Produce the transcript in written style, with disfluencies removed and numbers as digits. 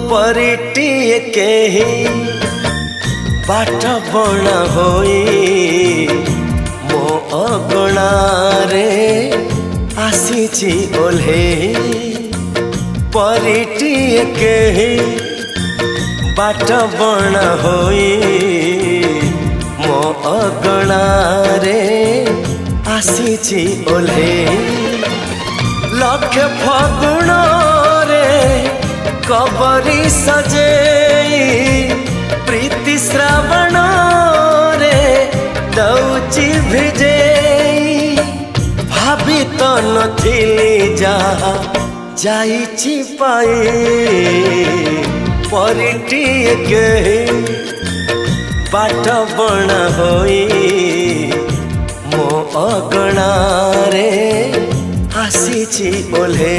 परिटिए केही बाट बणा होई मो अगणारे आसीची ओल्हे परिटिए केही बाट बणा होई मो अगणारे आसीची ओल्हे लक्ष फगुण रे कबरी सजे प्रीति श्रावण रे दौची भिजे भाभी तो नथिली जहा जाइची पाई परिटिए केही बाट बणा होई मो अगणारे आसीची ओल्हे।